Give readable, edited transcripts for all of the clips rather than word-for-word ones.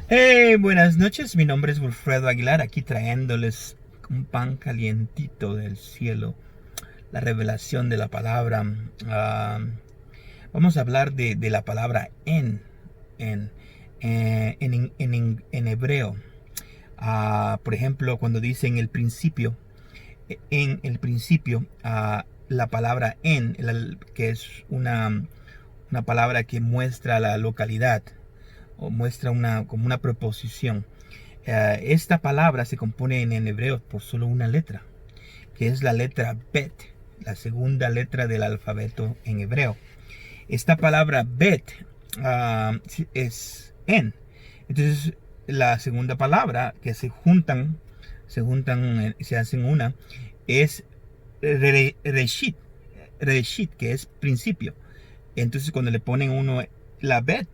Hey, buenas noches, mi nombre es Wilfredo Aguilar, aquí trayéndoles un pan calientito del cielo, la revelación de la palabra. Vamos a hablar de la palabra en, en hebreo. Por ejemplo, cuando dice en el principio, la palabra que es una palabra que muestra la localidad o muestra como una preposición. Esta palabra se compone en hebreo por solo una letra, que es la letra Bet, la segunda letra del alfabeto en hebreo. Esta palabra Bet es en. Entonces, la segunda palabra que se hacen una, es Reshit, Reshit, que es principio. Entonces, cuando le ponen uno la Bet,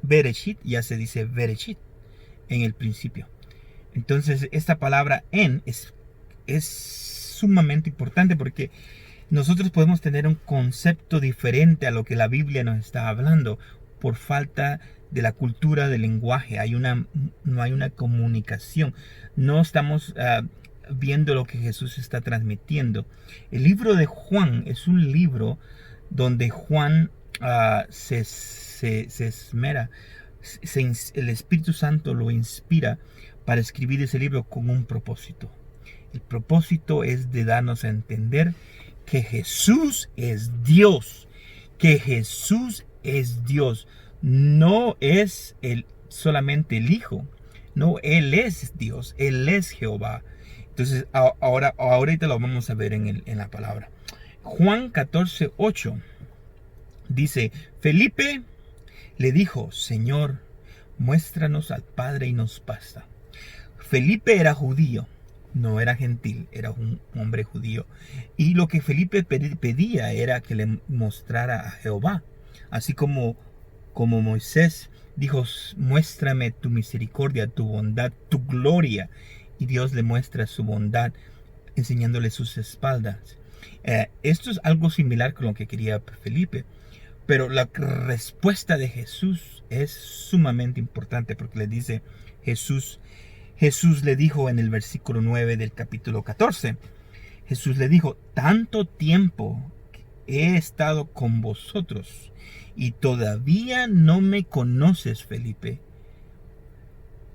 Bereshit, ya se dice Bereshit en el principio. Entonces, esta palabra en es sumamente importante porque nosotros podemos tener un concepto diferente a lo que la Biblia nos está hablando por falta de la cultura del lenguaje. No hay una comunicación. No estamos viendo lo que Jesús está transmitiendo. El libro de Juan es un libro donde Juan se esmera, el Espíritu Santo lo inspira para escribir ese libro con un propósito. El propósito es de darnos a entender que Jesús es Dios, que Jesús es Dios, no es solamente el Hijo, no, Él es Dios, Él es Jehová. Entonces, ahorita lo vamos a ver en la palabra. Juan 14:8 dice, Felipe le dijo, Señor, muéstranos al Padre y nos basta. Felipe era judío, no era gentil, era un hombre judío. Y lo que Felipe pedía era que le mostrara a Jehová. Así como Moisés dijo, muéstrame tu misericordia, tu bondad, tu gloria. Y Dios le muestra su bondad enseñándole sus espaldas. Esto es algo similar con lo que quería Felipe. Pero la respuesta de Jesús es sumamente importante porque le dice Jesús le dijo en el versículo 9 del capítulo 14, Jesús le dijo, tanto tiempo he estado con vosotros y todavía no me conoces, Felipe.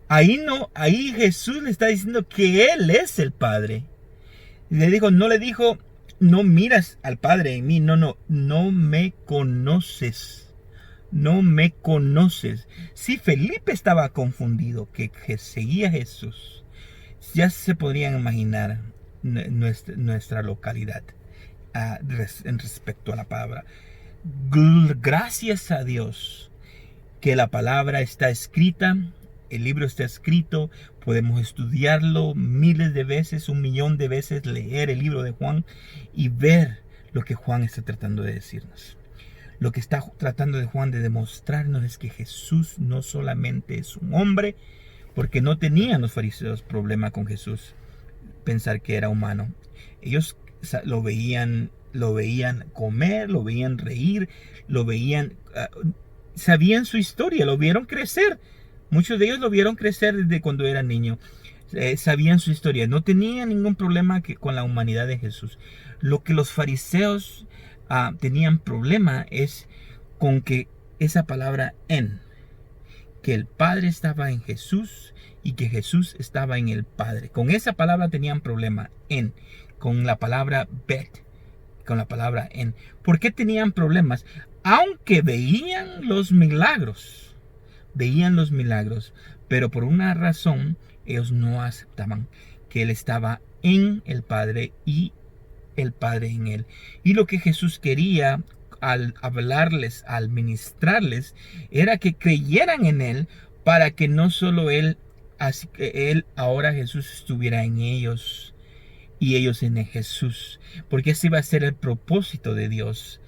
Ahí Jesús le está diciendo que Él es el Padre. No le dijo, no miras al Padre en mí, no me conoces. No me conoces. Si Felipe estaba confundido que seguía a Jesús, ya se podrían imaginar nuestra localidad en respecto a la palabra. Gracias a Dios que la palabra está escrita, el libro está escrito, podemos estudiarlo miles de veces, 1.000.000 de veces, leer el libro de Juan y ver lo que Juan está tratando de decirnos. Lo que está tratando de Juan de demostrarnos es que Jesús no solamente es un hombre, porque no tenían los fariseos problema con Jesús, pensar que era humano. Ellos lo veían comer, lo veían reír, lo veían, sabían su historia, lo vieron crecer. Muchos de ellos lo vieron crecer desde cuando era niño. Sabían su historia, no tenían ningún problema con la humanidad de Jesús. Lo que los fariseos tenían problema es con que esa palabra que el Padre estaba en Jesús y que Jesús estaba en el Padre. Con esa palabra tenían problema con la palabra bet, con la palabra en. ¿Por qué tenían problemas? Aunque veían los milagros, pero por una razón ellos no aceptaban que Él estaba en el Padre y el Padre en Él. Y lo que Jesús quería al hablarles, al ministrarles, era que creyeran en Él para que no solo Él, así que Él, ahora Jesús estuviera en ellos y ellos en Jesús. Porque ese iba a ser el propósito de Dios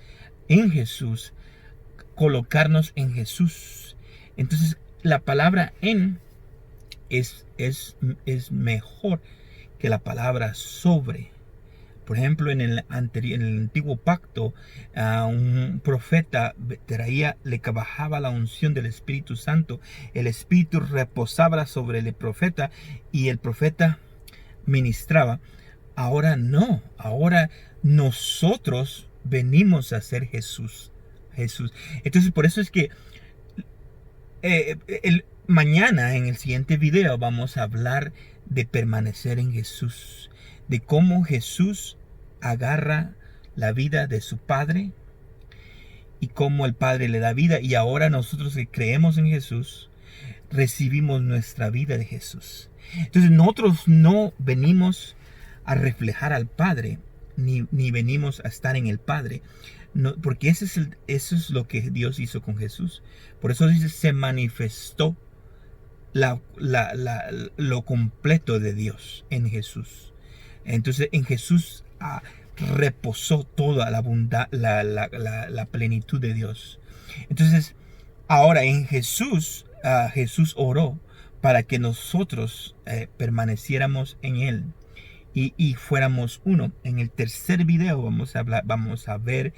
en Jesús, colocarnos en Jesús. Entonces la palabra en es mejor que la palabra sobre. Por ejemplo, en el antiguo pacto, un profeta le bajaba la unción del Espíritu Santo. El Espíritu reposaba sobre el profeta y el profeta ministraba. Ahora no, ahora nosotros venimos a ser Jesús. Entonces, por eso es que mañana en el siguiente video vamos a hablar de permanecer en Jesús, de cómo Jesús agarra la vida de su Padre y cómo el Padre le da vida, y ahora nosotros que creemos en Jesús recibimos nuestra vida de Jesús. Entonces nosotros no venimos a reflejar al Padre, ni venimos a estar en el Padre. No, porque eso es lo que Dios hizo con Jesús. Por eso dice, se manifestó lo completo de Dios en Jesús. Entonces en Jesús reposó toda la plenitud de Dios. Entonces ahora en Jesús, Jesús oró para que nosotros permaneciéramos en Él y fuéramos uno. En el tercer video vamos a ver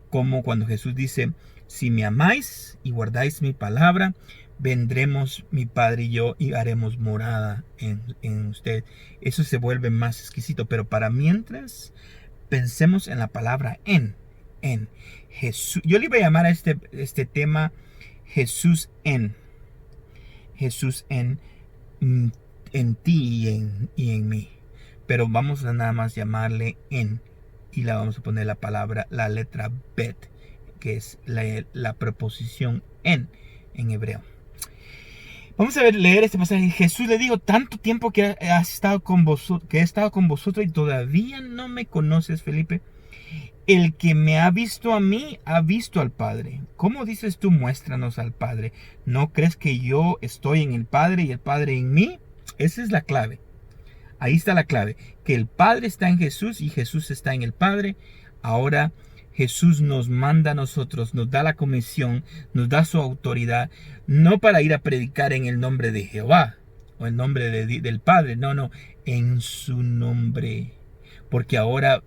cómo cuando Jesús dice, si me amáis y guardáis mi palabra, vendremos mi Padre y yo y haremos morada en usted. Eso se vuelve más exquisito, pero para mientras pensemos en la palabra en Jesús. Yo le iba a llamar a este tema Jesús en ti y en mí. Pero vamos a nada más llamarle en, y la vamos a poner la letra bet, que es la preposición en hebreo. Vamos a leer este pasaje. Jesús le dijo, tanto tiempo que he estado con vosotros y todavía no me conoces, Felipe. El que me ha visto a mí, ha visto al Padre. ¿Cómo dices tú, muéstranos al Padre? ¿No crees que yo estoy en el Padre y el Padre en mí? Esa es la clave. Ahí está la clave, que el Padre está en Jesús y Jesús está en el Padre. Ahora Jesús nos manda a nosotros, nos da la comisión, nos da su autoridad, no para ir a predicar en el nombre de Jehová o el nombre del Padre, no, en su nombre. Porque ahora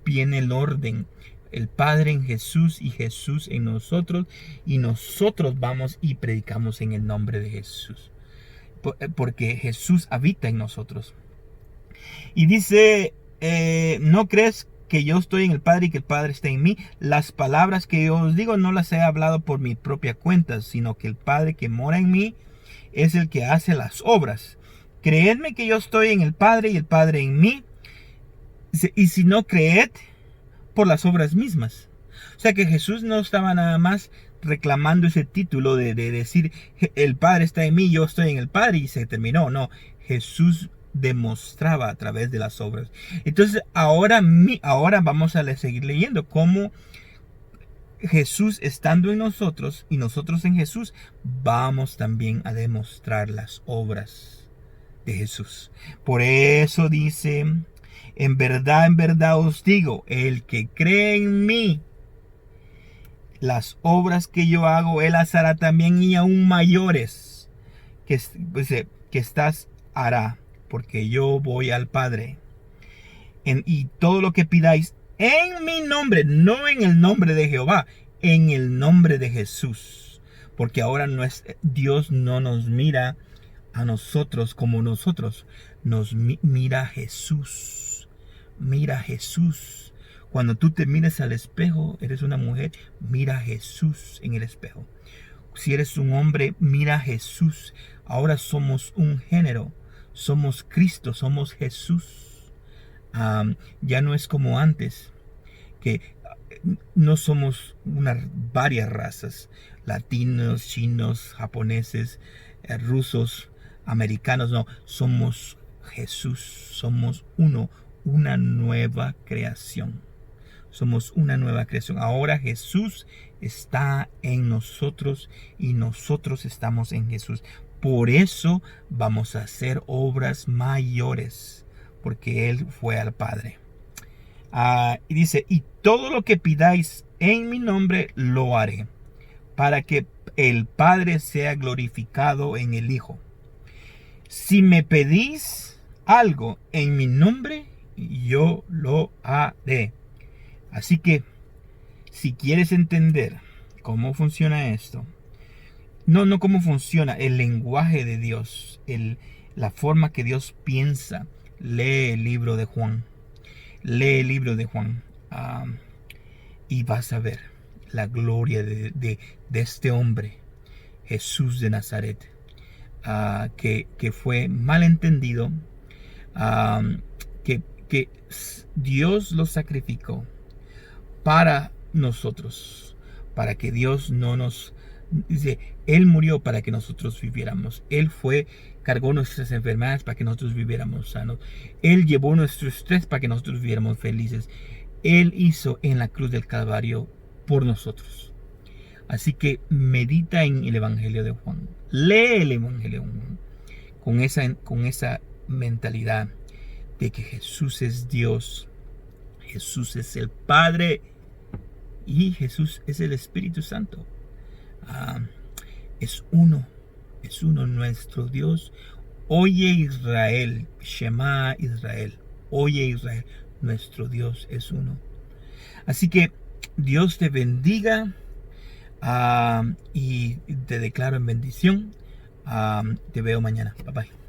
viene el orden, el Padre en Jesús y Jesús en nosotros, y nosotros vamos y predicamos en el nombre de Jesús. Porque Jesús habita en nosotros. Y dice, ¿no crees que yo estoy en el Padre y que el Padre está en mí? Las palabras que yo os digo no las he hablado por mi propia cuenta, sino que el Padre que mora en mí es el que hace las obras. Creedme que yo estoy en el Padre y el Padre en mí. Y si no, creed por las obras mismas. O sea que Jesús no estaba nada más reclamando ese título de decir el Padre está en mí, yo estoy en el Padre y se terminó. No, Jesús demostraba a través de las obras. Entonces ahora vamos a seguir leyendo cómo Jesús estando en nosotros y nosotros en Jesús, vamos también a demostrar las obras de Jesús. Por eso dice, en verdad os digo, el que cree en mí, las obras que yo hago, él las hará también, y aún mayores que estas hará, porque yo voy al Padre. Y todo lo que pidáis en mi nombre, no en el nombre de Jehová, en el nombre de Jesús. Porque ahora Dios no nos mira a nosotros como nosotros, nos mira Jesús. Mira Jesús. Cuando tú te mires al espejo, eres una mujer, mira a Jesús en el espejo. Si eres un hombre, mira a Jesús. Ahora somos un género, somos Cristo, somos Jesús. Ya no es como antes, que no somos varias razas, latinos, chinos, japoneses, rusos, americanos, no, somos Jesús, somos una nueva creación. Somos una nueva creación. Ahora Jesús está en nosotros y nosotros estamos en Jesús. Por eso vamos a hacer obras mayores, porque Él fue al Padre. Y dice, y todo lo que pidáis en mi nombre lo haré, para que el Padre sea glorificado en el Hijo. Si me pedís algo en mi nombre, yo lo haré. Así que, si quieres entender cómo funciona esto, no cómo funciona el lenguaje de Dios, la forma que Dios piensa, lee el libro de Juan. Lee el libro de Juan y vas a ver la gloria de este hombre, Jesús de Nazaret, que fue malentendido, que Dios lo sacrificó para nosotros, para que Dios no nos... Dice, Él murió para que nosotros viviéramos. Él cargó nuestras enfermedades para que nosotros viviéramos sanos. Él llevó nuestro estrés para que nosotros viviéramos felices. Él hizo en la cruz del Calvario por nosotros. Así que medita en el Evangelio de Juan. Lee el Evangelio de Juan con esa mentalidad de que Jesús es Dios, Jesús es el Padre y Jesús es el Espíritu Santo. Es uno nuestro Dios. Oye Israel, Shema Israel, oye Israel, nuestro Dios es uno. Así que Dios te bendiga y te declaro en bendición. Te veo mañana. Bye bye.